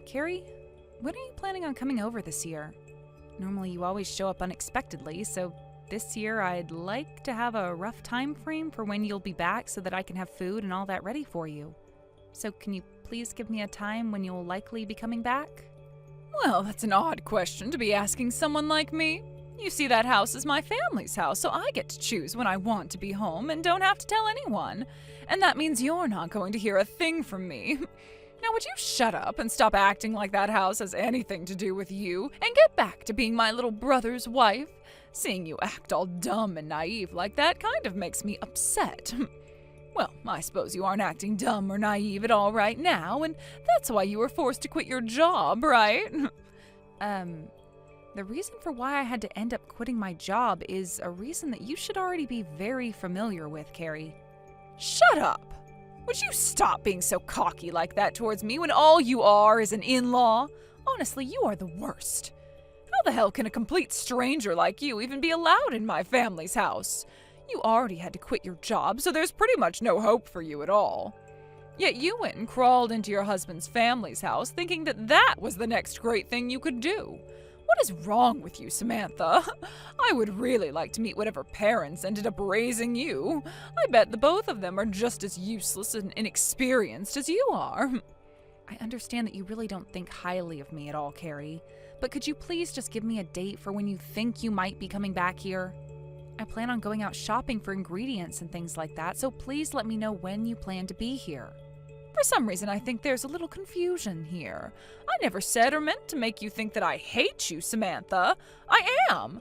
Carrie, when are you planning on coming over this year? Normally you always show up unexpectedly, so this year I'd like to have a rough time frame for when you'll be back so that I can have food and all that ready for you. So can you please give me a time when you'll likely be coming back? Well, that's an odd question to be asking someone like me. You see, that house is my family's house, so I get to choose when I want to be home and don't have to tell anyone. And that means you're not going to hear a thing from me. Now, would you shut up and stop acting like that house has anything to do with you and get back to being my little brother's wife? Seeing you act all dumb and naive like that kind of makes me upset. Well, I suppose you aren't acting dumb or naive at all right now, and that's why you were forced to quit your job, right? The reason for why I had to end up quitting my job is a reason that you should already be very familiar with, Carrie. Shut up! Would you stop being so cocky like that towards me when all you are is an in-law? Honestly, you are the worst. How the hell can a complete stranger like you even be allowed in my family's house? You already had to quit your job, so there's pretty much no hope for you at all. Yet you went and crawled into your husband's family's house thinking that that was the next great thing you could do. What is wrong with you, Samantha? I would really like to meet whatever parents ended up raising you. I bet the both of them are just as useless and inexperienced as you are. I understand that you really don't think highly of me at all, Carrie, but could you please just give me a date for when you think you might be coming back here? I plan on going out shopping for ingredients and things like that, so please let me know when you plan to be here. For some reason, I think there's a little confusion here. I never said or meant to make you think that I hate you, Samantha. I am.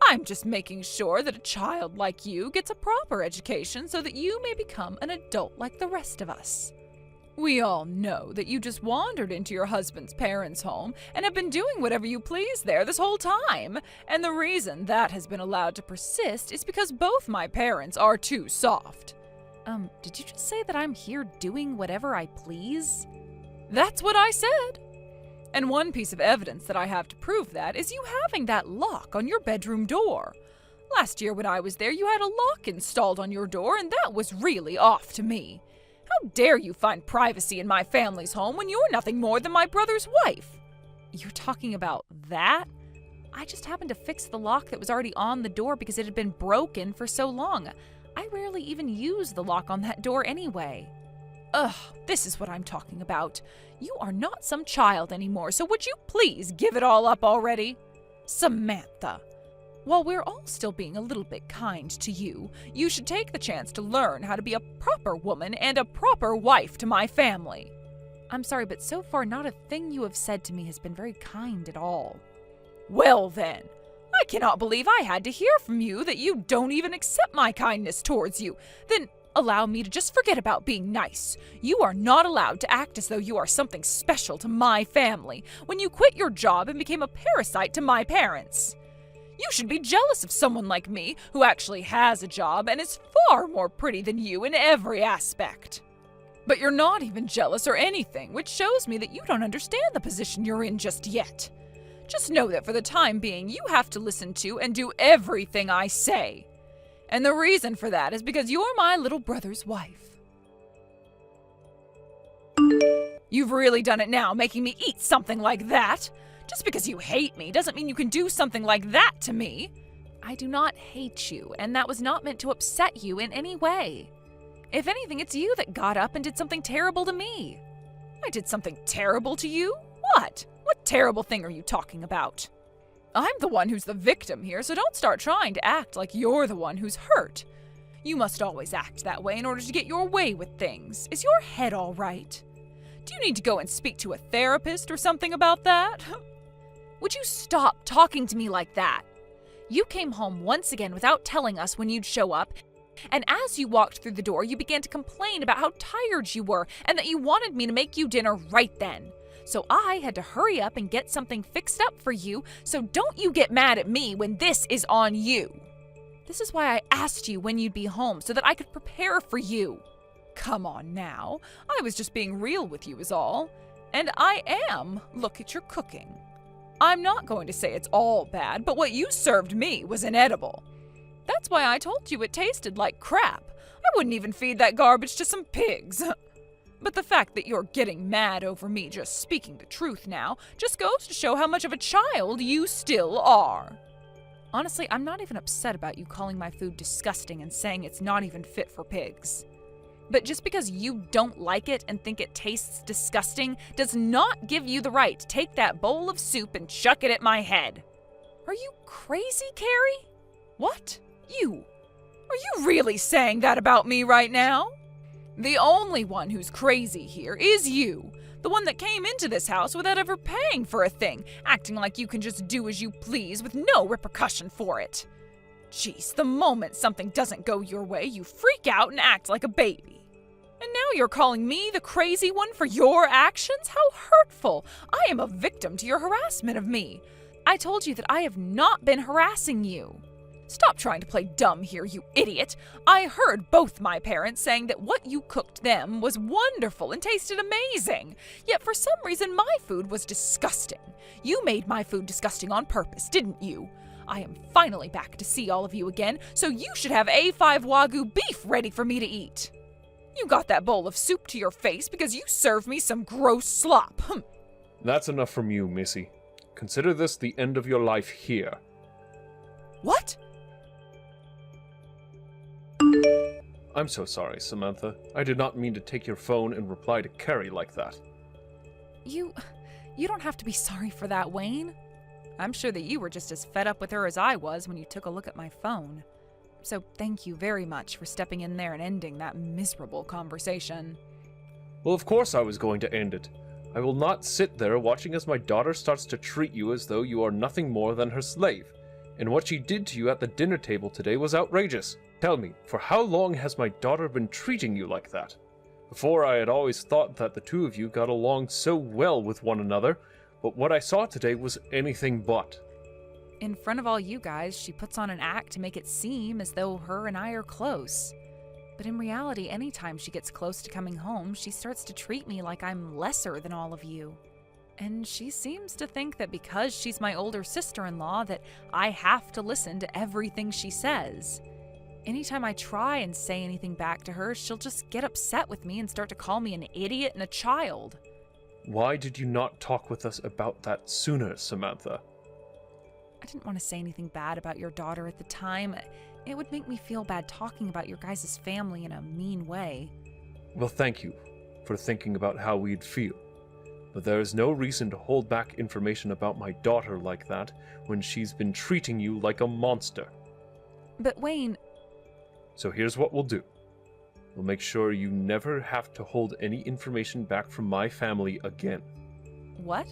I'm just making sure that a child like you gets a proper education so that you may become an adult like the rest of us. We all know that you just wandered into your husband's parents' home and have been doing whatever you please there this whole time. And the reason that has been allowed to persist is because both my parents are too soft. Did you just say that I'm here doing whatever I please? That's what I said. And one piece of evidence that I have to prove that is you having that lock on your bedroom door. Last year when I was there, you had a lock installed on your door, and that was really off to me. How dare you find privacy in my family's home when you're nothing more than my brother's wife? You're talking about that? I just happened to fix the lock that was already on the door because it had been broken for so long. I rarely even use the lock on that door anyway. Ugh, this is what I'm talking about. You are not some child anymore, so would you please give it all up already? Samantha, while we're all still being a little bit kind to you, you should take the chance to learn how to be a proper woman and a proper wife to my family. I'm sorry, but so far not a thing you have said to me has been very kind at all. Well then, I cannot believe I had to hear from you that you don't even accept my kindness towards you. Then allow me to just forget about being nice. You are not allowed to act as though you are something special to my family when you quit your job and became a parasite to my parents. You should be jealous of someone like me who actually has a job and is far more pretty than you in every aspect. But you're not even jealous or anything, which shows me that you don't understand the position you're in just yet. Just know that for the time being, you have to listen to and do everything I say. And the reason for that is because you're my little brother's wife. You've really done it now, making me eat something like that. Just because you hate me doesn't mean you can do something like that to me. I do not hate you, and that was not meant to upset you in any way. If anything, it's you that got up and did something terrible to me. I did something terrible to you? What? What terrible thing are you talking about? I'm the one who's the victim here, so don't start trying to act like you're the one who's hurt. You must always act that way in order to get your way with things. Is your head all right? Do you need to go and speak to a therapist or something about that? Would you stop talking to me like that? You came home once again without telling us when you'd show up, and as you walked through the door, you began to complain about how tired you were and that you wanted me to make you dinner right then. So I had to hurry up and get something fixed up for you, so don't you get mad at me when this is on you. This is why I asked you when you'd be home, so that I could prepare for you. Come on now, I was just being real with you is all. And I am. Look at your cooking. I'm not going to say it's all bad, but what you served me was inedible. That's why I told you it tasted like crap. I wouldn't even feed that garbage to some pigs. But the fact that you're getting mad over me just speaking the truth now just goes to show how much of a child you still are. Honestly, I'm not even upset about you calling my food disgusting and saying it's not even fit for pigs. But just because you don't like it and think it tastes disgusting does not give you the right to take that bowl of soup and chuck it at my head. Are you crazy, Carrie? What? You? Are you really saying that about me right now? The only one who's crazy here is you, the one that came into this house without ever paying for a thing, acting like you can just do as you please with no repercussion for it. Jeez, the moment something doesn't go your way, you freak out and act like a baby. And now you're calling me the crazy one for your actions? How hurtful! I am a victim to your harassment of me. I told you that I have not been harassing you. Stop trying to play dumb here, you idiot. I heard both my parents saying that what you cooked them was wonderful and tasted amazing. Yet for some reason my food was disgusting. You made my food disgusting on purpose, didn't you? I am finally back to see all of you again, so you should have A5 Wagyu beef ready for me to eat. You got that bowl of soup to your face because you served me some gross slop. That's enough from you, Missy. Consider this the end of your life here. What? I'm so sorry, Samantha. I did not mean to take your phone and reply to Carrie like that. You don't have to be sorry for that, Wayne. I'm sure that you were just as fed up with her as I was when you took a look at my phone. So thank you very much for stepping in there and ending that miserable conversation. Well, of course I was going to end it. I will not sit there watching as my daughter starts to treat you as though you are nothing more than her slave. And what she did to you at the dinner table today was outrageous. Tell me, for how long has my daughter been treating you like that? Before, I had always thought that the two of you got along so well with one another, but what I saw today was anything but. In front of all you guys, she puts on an act to make it seem as though her and I are close. But in reality, anytime she gets close to coming home, she starts to treat me like I'm lesser than all of you. And she seems to think that because she's my older sister-in-law that I have to listen to everything she says. Anytime I try and say anything back to her, she'll just get upset with me and start to call me an idiot and a child. Why did you not talk with us about that sooner, Samantha? I didn't want to say anything bad about your daughter at the time. It would make me feel bad talking about your guys' family in a mean way. Well, thank you for thinking about how we'd feel. But there is no reason to hold back information about my daughter like that when she's been treating you like a monster. But Wayne... So here's what we'll do. We'll make sure you never have to hold any information back from my family again. What?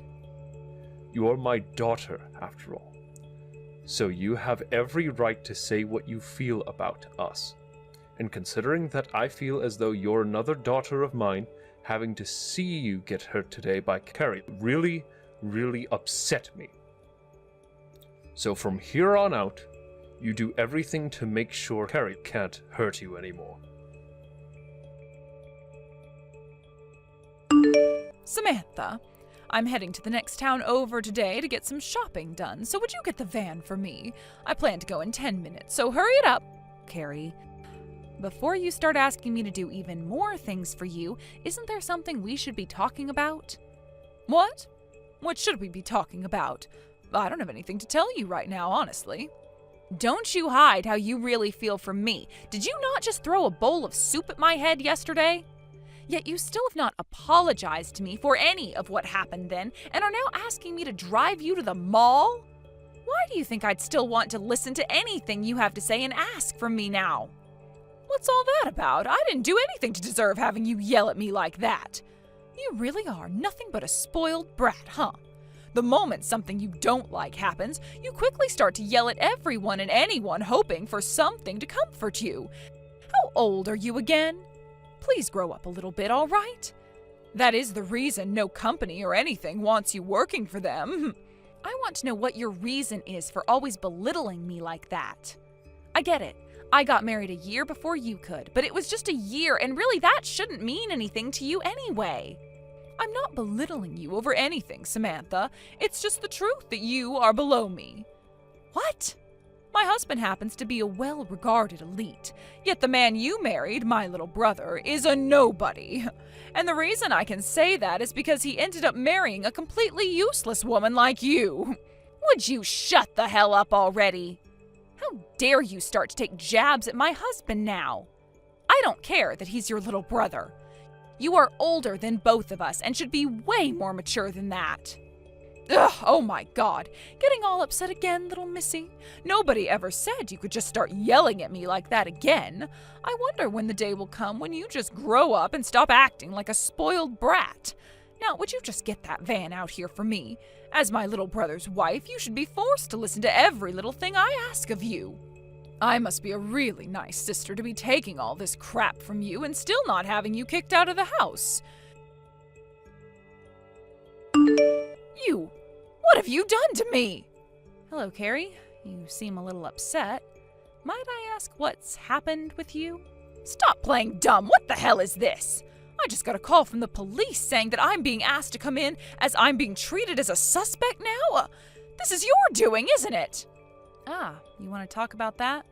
You're my daughter, after all. So you have every right to say what you feel about us. And considering that I feel as though you're another daughter of mine, having to see you get hurt today by Carrie really, really upset me. So from here on out, you do everything to make sure Carrie can't hurt you anymore. Samantha, I'm heading to the next town over today to get some shopping done, so would you get the van for me? I plan to go in 10 minutes, so hurry it up, Carrie. Before you start asking me to do even more things for you, isn't there something we should be talking about? What? What should we be talking about? I don't have anything to tell you right now, honestly. Don't you hide how you really feel from me. Did you not just throw a bowl of soup at my head yesterday? Yet you still have not apologized to me for any of what happened then, and are now asking me to drive you to the mall? Why do you think I'd still want to listen to anything you have to say and ask from me now? What's all that about? I didn't do anything to deserve having you yell at me like that. You really are nothing but a spoiled brat, huh? The moment something you don't like happens, you quickly start to yell at everyone and anyone hoping for something to comfort you. How old are you again? Please grow up a little bit, all right? That is the reason no company or anything wants you working for them. I want to know what your reason is for always belittling me like that. I get it. I got married a year before you could, but it was just a year, and really that shouldn't mean anything to you anyway. I'm not belittling you over anything, Samantha. It's just the truth that you are below me. What? My husband happens to be a well-regarded elite, yet the man you married, my little brother, is a nobody. And the reason I can say that is because he ended up marrying a completely useless woman like you. Would you shut the hell up already? How dare you start to take jabs at my husband now? I don't care that he's your little brother. You are older than both of us and should be way more mature than that. Ugh, oh my God, getting all upset again, little missy? Nobody ever said you could just start yelling at me like that again. I wonder when the day will come when you just grow up and stop acting like a spoiled brat. Now, would you just get that van out here for me? As my little brother's wife, you should be forced to listen to every little thing I ask of you. I must be a really nice sister to be taking all this crap from you and still not having you kicked out of the house. You! What have you done to me? Hello, Carrie. You seem a little upset. Might I ask what's happened with you? Stop playing dumb! What the hell is this? I just got a call from the police saying that I'm being asked to come in as I'm being treated as a suspect now? This is your doing, isn't it? Ah, you want to talk about that?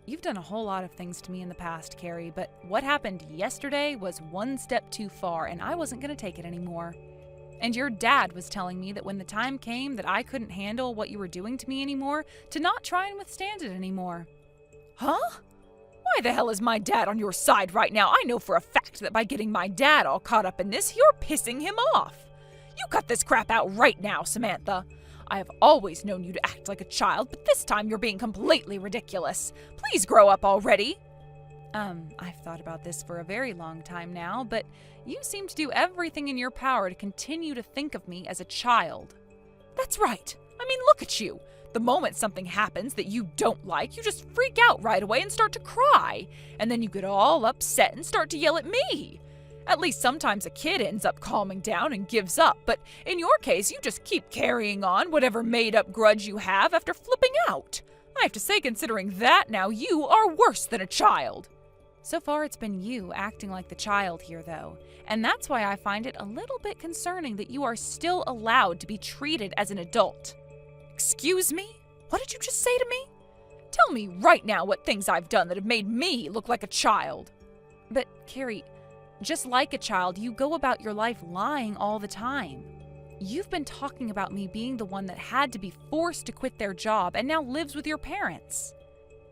You've done a whole lot of things to me in the past, Carrie, but what happened yesterday was one step too far, and I wasn't going to take it anymore. And your dad was telling me that when the time came that I couldn't handle what you were doing to me anymore, to not try and withstand it anymore. Huh? Why the hell is my dad on your side right now? I know for a fact that by getting my dad all caught up in this, you're pissing him off. You cut this crap out right now, Samantha. I have always known you to act like a child, but this time you're being completely ridiculous. Please grow up already. I've thought about this for a very long time now, but you seem to do everything in your power to continue to think of me as a child. That's right. I mean, look at you. The moment something happens that you don't like, you just freak out right away and start to cry. And then you get all upset and start to yell at me. At least sometimes a kid ends up calming down and gives up, but in your case, you just keep carrying on whatever made-up grudge you have after flipping out. I have to say, considering that now, you are worse than a child. So far, it's been you acting like the child here, though, and that's why I find it a little bit concerning that you are still allowed to be treated as an adult. Excuse me? What did you just say to me? Tell me right now what things I've done that have made me look like a child. But, Carrie, just like a child, you go about your life lying all the time. You've been talking about me being the one that had to be forced to quit their job and now lives with your parents.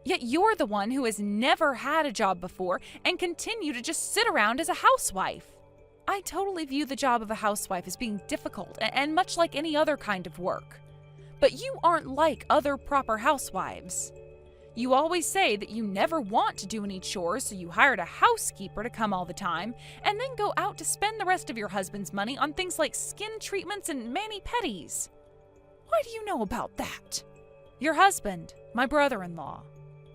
Yet you're the one who has never had a job before and continue to just sit around as a housewife. I totally view the job of a housewife as being difficult and much like any other kind of work. But you aren't like other proper housewives. You always say that you never want to do any chores, so you hired a housekeeper to come all the time, and then go out to spend the rest of your husband's money on things like skin treatments and mani-pedis. Why do you know about that? Your husband, my brother-in-law.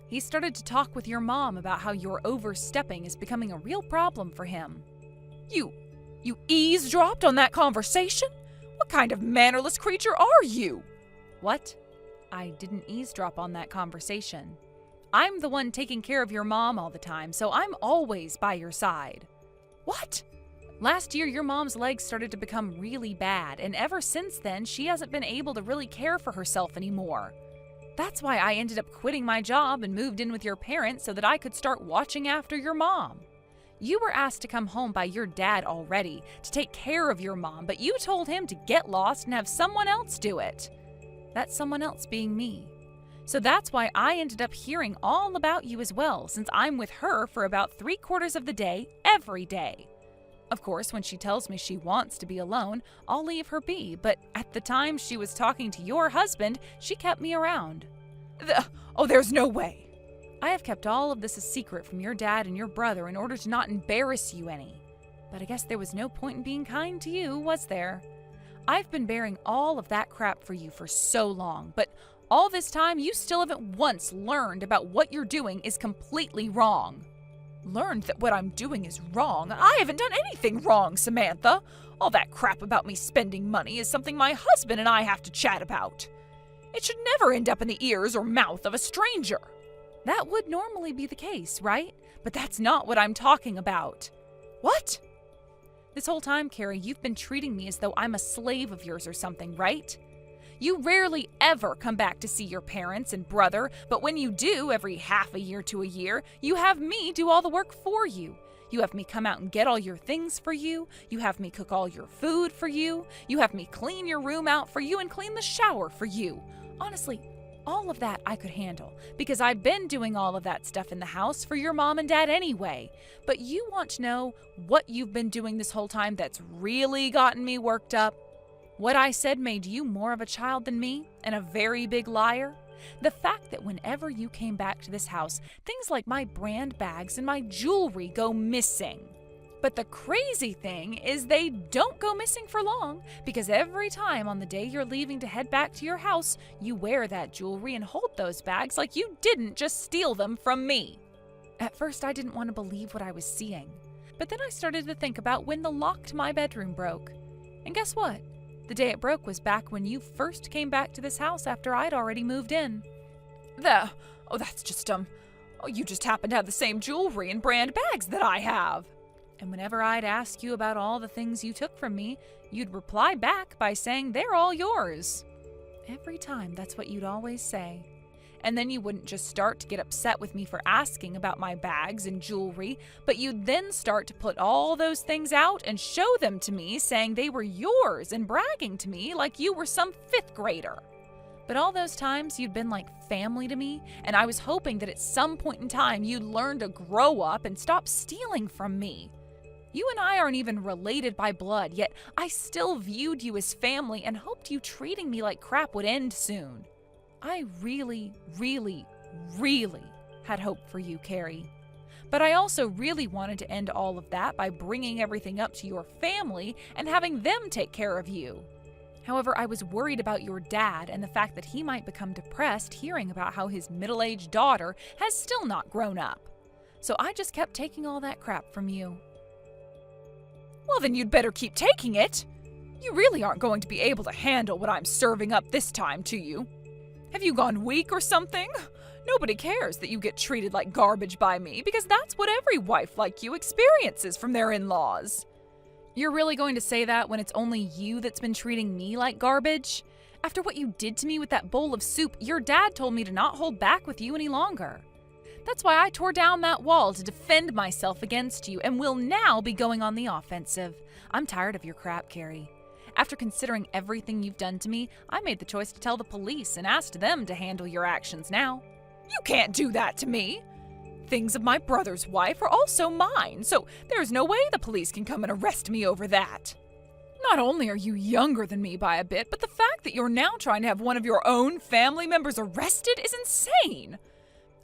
He started to talk with your mom about how your overstepping is becoming a real problem for him. You eavesdropped on that conversation? What kind of mannerless creature are you? What? I didn't eavesdrop on that conversation. I'm the one taking care of your mom all the time, so I'm always by your side. What? Last year, your mom's legs started to become really bad, and ever since then, she hasn't been able to really care for herself anymore. That's why I ended up quitting my job and moved in with your parents so that I could start watching after your mom. You were asked to come home by your dad already to take care of your mom, but you told him to get lost and have someone else do it. That someone else being me. So that's why I ended up hearing all about you as well, since I'm with her for about 3/4 of the day, every day. Of course, when she tells me she wants to be alone, I'll leave her be, but at the time she was talking to your husband, she kept me around. There's no way. I have kept all of this a secret from your dad and your brother in order to not embarrass you any. But I guess there was no point in being kind to you, was there? I've been bearing all of that crap for you for so long, but all this time you still haven't once learned about what you're doing is completely wrong. Learned that what I'm doing is wrong? I haven't done anything wrong, Samantha. All that crap about me spending money is something my husband and I have to chat about. It should never end up in the ears or mouth of a stranger. That would normally be the case, right? But that's not what I'm talking about. What? This whole time, Carrie, you've been treating me as though I'm a slave of yours or something, right? You rarely ever come back to see your parents and brother, but when you do, every half a year to a year, you have me do all the work for you. You have me come out and get all your things for you. You have me cook all your food for you. You have me clean your room out for you and clean the shower for you. Honestly, all of that I could handle, because I've been doing all of that stuff in the house for your mom and dad anyway. But you want to know what you've been doing this whole time that's really gotten me worked up? What I said made you more of a child than me and a very big liar? The fact that whenever you came back to this house, things like my brand bags and my jewelry go missing. But the crazy thing is they don't go missing for long, because every time on the day you're leaving to head back to your house, you wear that jewelry and hold those bags like you didn't just steal them from me. At first, I didn't want to believe what I was seeing. But then I started to think about when the lock to my bedroom broke. And guess what? The day it broke was back when you first came back to this house after I'd already moved in. That's just, you just happen to have the same jewelry and brand bags that I have. And whenever I'd ask you about all the things you took from me, you'd reply back by saying they're all yours. Every time, that's what you'd always say. And then you wouldn't just start to get upset with me for asking about my bags and jewelry, but you'd then start to put all those things out and show them to me, saying they were yours and bragging to me like you were some 5th grader. But all those times you'd been like family to me, and I was hoping that at some point in time you'd learn to grow up and stop stealing from me. You and I aren't even related by blood, yet I still viewed you as family and hoped you treating me like crap would end soon. I really, really, really had hope for you, Carrie. But I also really wanted to end all of that by bringing everything up to your family and having them take care of you. However, I was worried about your dad and the fact that he might become depressed hearing about how his middle-aged daughter has still not grown up. So I just kept taking all that crap from you. Well, then you'd better keep taking it. You really aren't going to be able to handle what I'm serving up this time to you. Have you gone weak or something? Nobody cares that you get treated like garbage by me, because that's what every wife like you experiences from their in-laws. You're really going to say that when it's only you that's been treating me like garbage? After what you did to me with that bowl of soup, your dad told me to not hold back with you any longer. That's why I tore down that wall to defend myself against you and will now be going on the offensive. I'm tired of your crap, Carrie. After considering everything you've done to me, I made the choice to tell the police and asked them to handle your actions now. You can't do that to me! Things of my brother's wife are also mine, so there's no way the police can come and arrest me over that. Not only are you younger than me by a bit, but the fact that you're now trying to have one of your own family members arrested is insane!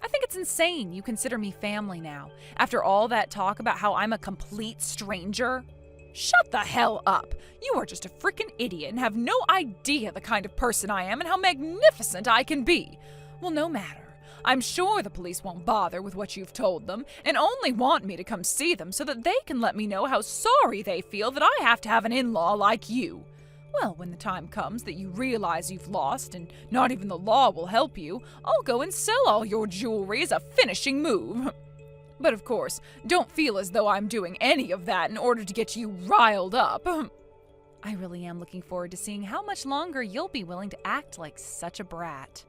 I think it's insane you consider me family now, after all that talk about how I'm a complete stranger. Shut the hell up! You are just a freaking idiot and have no idea the kind of person I am and how magnificent I can be. Well, no matter. I'm sure the police won't bother with what you've told them and only want me to come see them so that they can let me know how sorry they feel that I have to have an in-law like you. Well, when the time comes that you realize you've lost and not even the law will help you, I'll go and sell all your jewelry as a finishing move. But of course, don't feel as though I'm doing any of that in order to get you riled up. I really am looking forward to seeing how much longer you'll be willing to act like such a brat.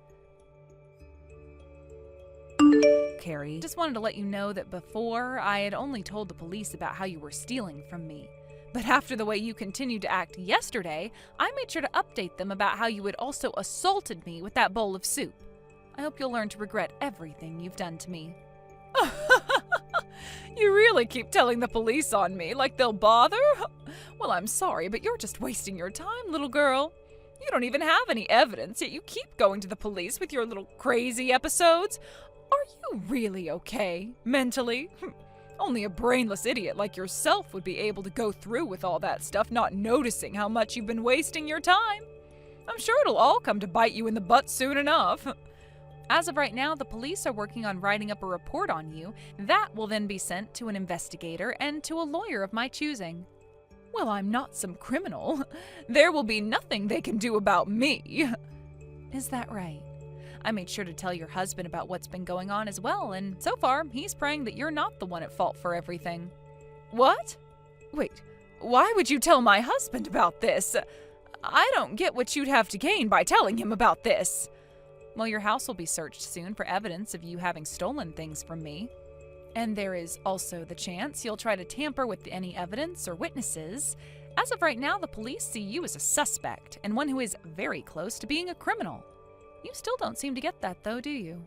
Carrie, just wanted to let you know that before, I had only told the police about how you were stealing from me. But after the way you continued to act yesterday, I made sure to update them about how you had also assaulted me with that bowl of soup. I hope you'll learn to regret everything you've done to me. You really keep telling the police on me like they'll bother? Well, I'm sorry, but you're just wasting your time, little girl. You don't even have any evidence, yet you keep going to the police with your little crazy episodes. Are you really okay, mentally? Only a brainless idiot like yourself would be able to go through with all that stuff, not noticing how much you've been wasting your time. I'm sure it'll all come to bite you in the butt soon enough. As of right now, the police are working on writing up a report on you. That will then be sent to an investigator and to a lawyer of my choosing. Well, I'm not some criminal. There will be nothing they can do about me. Is that right? I made sure to tell your husband about what's been going on as well, and so far, he's praying that you're not the one at fault for everything. What? Wait, why would you tell my husband about this? I don't get what you'd have to gain by telling him about this. Well, your house will be searched soon for evidence of you having stolen things from me. And there is also the chance you'll try to tamper with any evidence or witnesses. As of right now, the police see you as a suspect, and one who is very close to being a criminal. You still don't seem to get that, though, do you?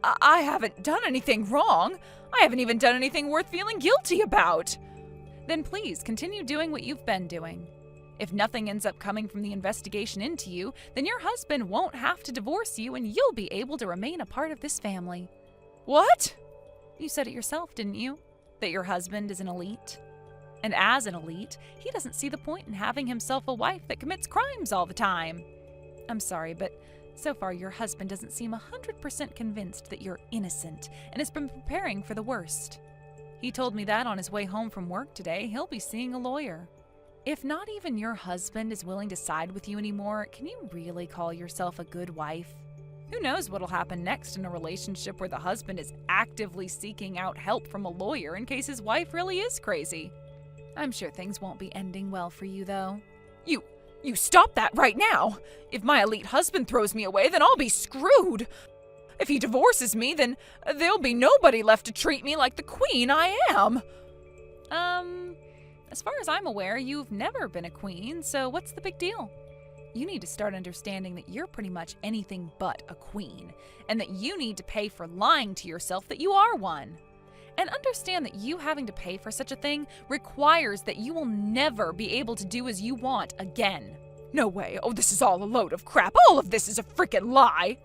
I haven't done anything wrong. I haven't even done anything worth feeling guilty about. Then please, continue doing what you've been doing. If nothing ends up coming from the investigation into you, then your husband won't have to divorce you and you'll be able to remain a part of this family. What? You said it yourself, didn't you? That your husband is an elite? And as an elite, he doesn't see the point in having himself a wife that commits crimes all the time. I'm sorry, but so far your husband doesn't seem 100% convinced that you're innocent and has been preparing for the worst. He told me that on his way home from work today, he'll be seeing a lawyer. If not even your husband is willing to side with you anymore, can you really call yourself a good wife? Who knows what'll happen next in a relationship where the husband is actively seeking out help from a lawyer in case his wife really is crazy. I'm sure things won't be ending well for you, though. You stop that right now! If my elite husband throws me away, then I'll be screwed! If he divorces me, then there'll be nobody left to treat me like the queen I am! As far as I'm aware, you've never been a queen, so what's the big deal? You need to start understanding that you're pretty much anything but a queen, and that you need to pay for lying to yourself that you are one. And understand that you having to pay for such a thing requires that you will never be able to do as you want again. No way. Oh, this is all a load of crap. All of this is a freaking lie.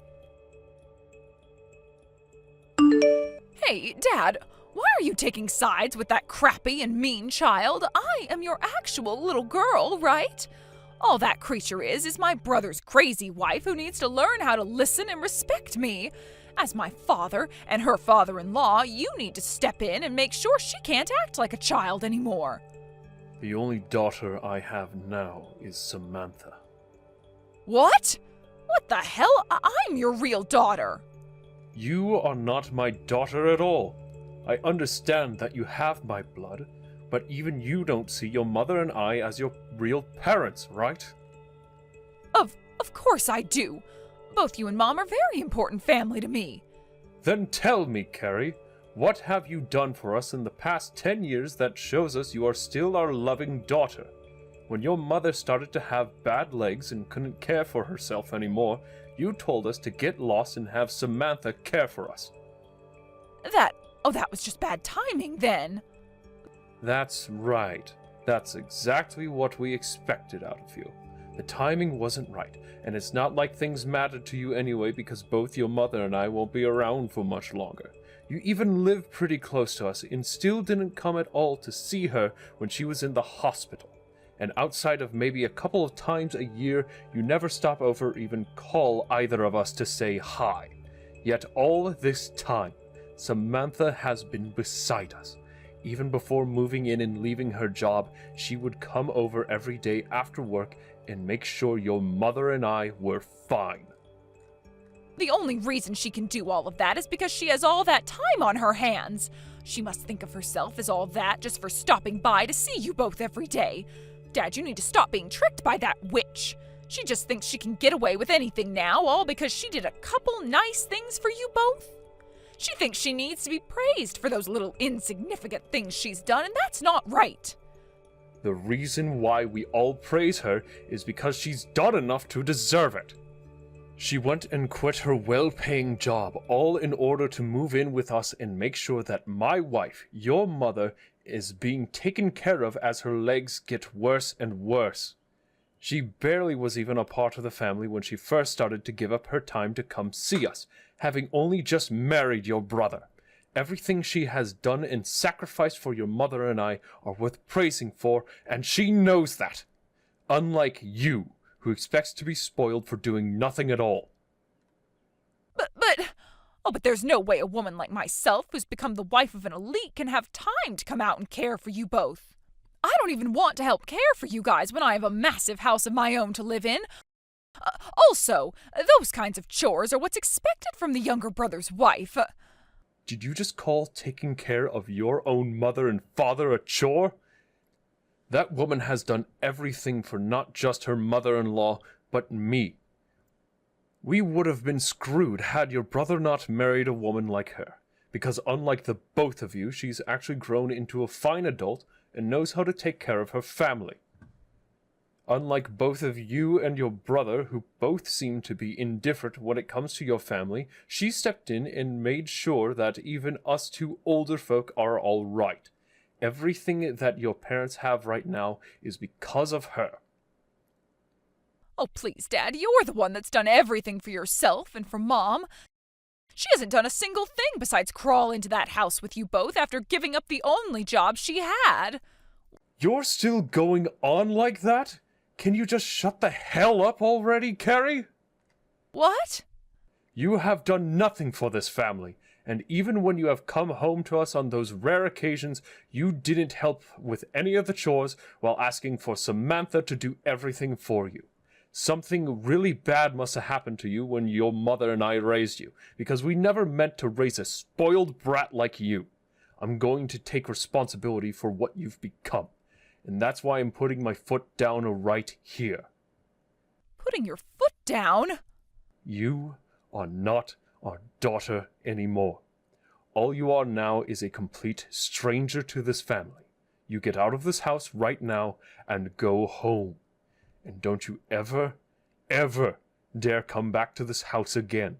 Hey, Dad, why are you taking sides with that crappy and mean child? I am your actual little girl, right? All that creature is my brother's crazy wife who needs to learn how to listen and respect me. As my father and her father-in-law, you need to step in and make sure she can't act like a child anymore. The only daughter I have now is Samantha. What? What the hell? I'm your real daughter. You are not my daughter at all. I understand that you have my blood, but even you don't see your mother and I as your real parents, right? Of course I do. Both you and Mom are very important family to me. Then tell me, Carrie, what have you done for us in the past 10 years that shows us you are still our loving daughter? When your mother started to have bad legs and couldn't care for herself anymore, you told us to get lost and have Samantha care for us. That was just bad timing then. That's right. That's exactly what we expected out of you. The timing wasn't right, and it's not like things mattered to you anyway because both your mother and I won't be around for much longer. You even live pretty close to us and still didn't come at all to see her when she was in the hospital. And outside of maybe a couple of times a year, you never stop over or even call either of us to say hi. Yet all this time, Samantha has been beside us. Even before moving in and leaving her job, she would come over every day after work and make sure your mother and I were fine. The only reason she can do all of that is because she has all that time on her hands. She must think of herself as all that just for stopping by to see you both every day. Dad, you need to stop being tricked by that witch. She just thinks she can get away with anything now, all because she did a couple nice things for you both. She thinks she needs to be praised for those little insignificant things she's done, and that's not right. The reason why we all praise her is because she's done enough to deserve it. She went and quit her well-paying job, all in order to move in with us and make sure that my wife, your mother, is being taken care of as her legs get worse and worse. She barely was even a part of the family when she first started to give up her time to come see us, having only just married your brother. Everything she has done and sacrificed for your mother and I are worth praising for, and she knows that. Unlike you, who expects to be spoiled for doing nothing at all. But there's no way a woman like myself, who's become the wife of an elite, can have time to come out and care for you both. I don't even want to help care for you guys when I have a massive house of my own to live in. Also, those kinds of chores are what's expected from the younger brother's wife. Did you just call taking care of your own mother and father a chore? That woman has done everything for not just her mother-in-law, but me. We would have been screwed had your brother not married a woman like her, because unlike the both of you, she's actually grown into a fine adult and knows how to take care of her family. Unlike both of you and your brother, who both seem to be indifferent when it comes to your family, she stepped in and made sure that even us two older folk are all right. Everything that your parents have right now is because of her. Oh, please, Dad, you're the one that's done everything for yourself and for Mom. She hasn't done a single thing besides crawl into that house with you both after giving up the only job she had. You're still going on like that? Can you just shut the hell up already, Carrie? What? You have done nothing for this family, and even when you have come home to us on those rare occasions, you didn't help with any of the chores while asking for Samantha to do everything for you. Something really bad must have happened to you when your mother and I raised you, because we never meant to raise a spoiled brat like you. I'm going to take responsibility for what you've become, and that's why I'm putting my foot down right here. Putting your foot down? You are not our daughter anymore. All you are now is a complete stranger to this family. You get out of this house right now and go home. And don't you ever, ever dare come back to this house again.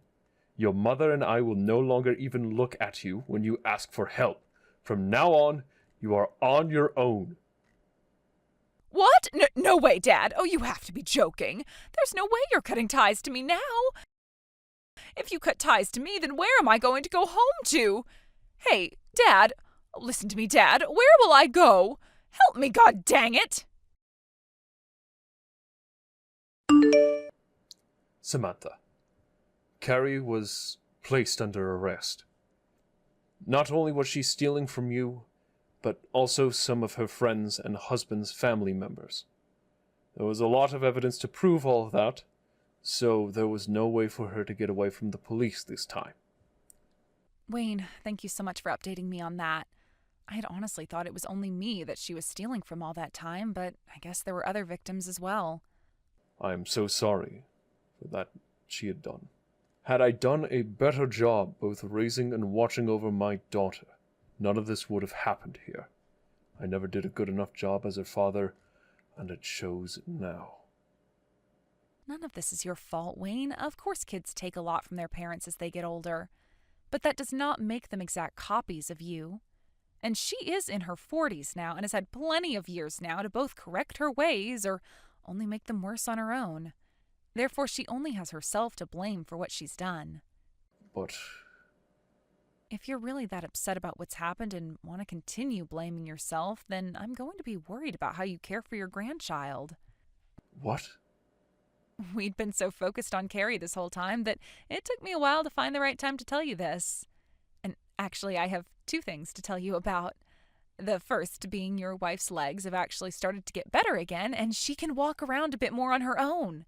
Your mother and I will no longer even look at you when you ask for help. From now on, you are on your own. What? No way, Dad. Oh, you have to be joking. There's no way you're cutting ties to me now. If you cut ties to me, then where am I going to go home to? Hey, Dad. Listen to me, Dad. Where will I go? Help me, God dang it! Samantha, Carrie was placed under arrest. Not only was she stealing from you, but also some of her friends' and husband's family members. There was a lot of evidence to prove all of that, so there was no way for her to get away from the police this time. Wayne, thank you so much for updating me on that. I had honestly thought it was only me that she was stealing from all that time, but I guess there were other victims as well. I am so sorry for that she had done. Had I done a better job both raising and watching over my daughter, none of this would have happened here. I never did a good enough job as her father, and it shows now. None of this is your fault, Wayne. Of course kids take a lot from their parents as they get older. But that does not make them exact copies of you. And she is in her 40s now and has had plenty of years now to both correct her ways or only make them worse on her own. Therefore, she only has herself to blame for what she's done. But if you're really that upset about what's happened and want to continue blaming yourself, then I'm going to be worried about how you care for your grandchild. what? We'd been so focused on Carrie this whole time that it took me a while to find the right time to tell you this. And actually, I have 2 things to tell you about. The first being your wife's legs have actually started to get better again, and she can walk around a bit more on her own.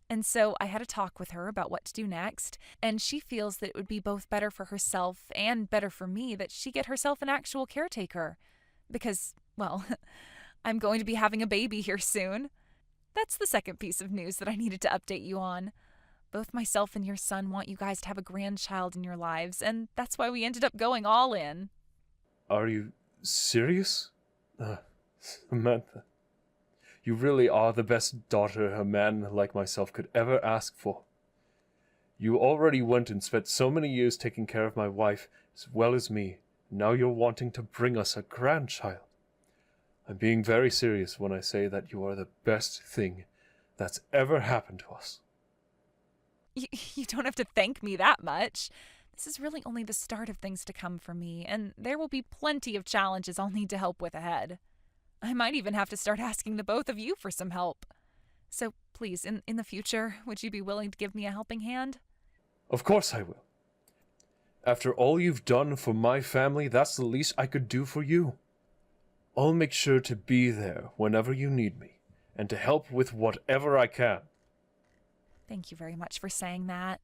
And so I had a talk with her about what to do next, and she feels that it would be both better for herself and better for me that she get herself an actual caretaker. Because, well, I'm going to be having a baby here soon. That's the second piece of news that I needed to update you on. Both myself and your son want you guys to have a grandchild in your lives, and that's why we ended up going all in. Are you serious? Samantha, you really are the best daughter a man like myself could ever ask for. You already went and spent so many years taking care of my wife as well as me. Now you're wanting to bring us a grandchild. I'm being very serious when I say that you are the best thing that's ever happened to us. You don't have to thank me that much. This is really only the start of things to come for me, and there will be plenty of challenges I'll need to help with ahead. I might even have to start asking the both of you for some help. So please, in the future, would you be willing to give me a helping hand? Of course I will. After all you've done for my family, that's the least I could do for you. I'll make sure to be there whenever you need me, and to help with whatever I can. Thank you very much for saying that.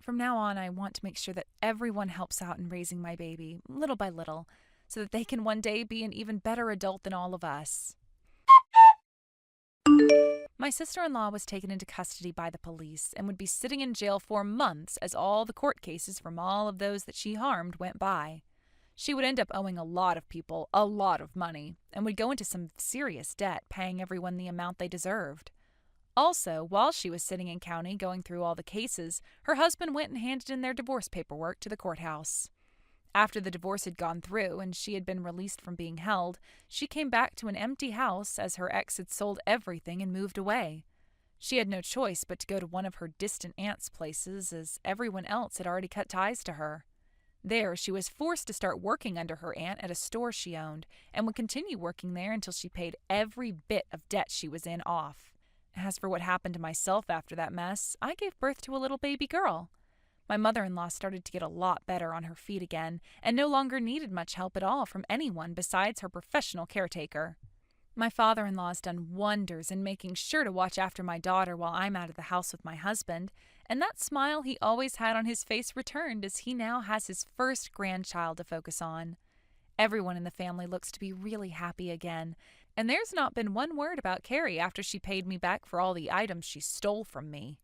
From now on, I want to make sure that everyone helps out in raising my baby, little by little, so that they can one day be an even better adult than all of us. My sister-in-law was taken into custody by the police and would be sitting in jail for months as all the court cases from all of those that she harmed went by. She would end up owing a lot of people a lot of money and would go into some serious debt, paying everyone the amount they deserved. Also, while she was sitting in county going through all the cases, her husband went and handed in their divorce paperwork to the courthouse. After the divorce had gone through and she had been released from being held, she came back to an empty house as her ex had sold everything and moved away. She had no choice but to go to one of her distant aunt's places, as everyone else had already cut ties to her. There, she was forced to start working under her aunt at a store she owned, and would continue working there until she paid every bit of debt she was in off. As for what happened to myself after that mess, I gave birth to a little baby girl. My mother-in-law started to get a lot better on her feet again, and no longer needed much help at all from anyone besides her professional caretaker. My father-in-law has done wonders in making sure to watch after my daughter while I'm out of the house with my husband, and that smile he always had on his face returned as he now has his first grandchild to focus on. Everyone in the family looks to be really happy again, and there's not been one word about Carrie after she paid me back for all the items she stole from me.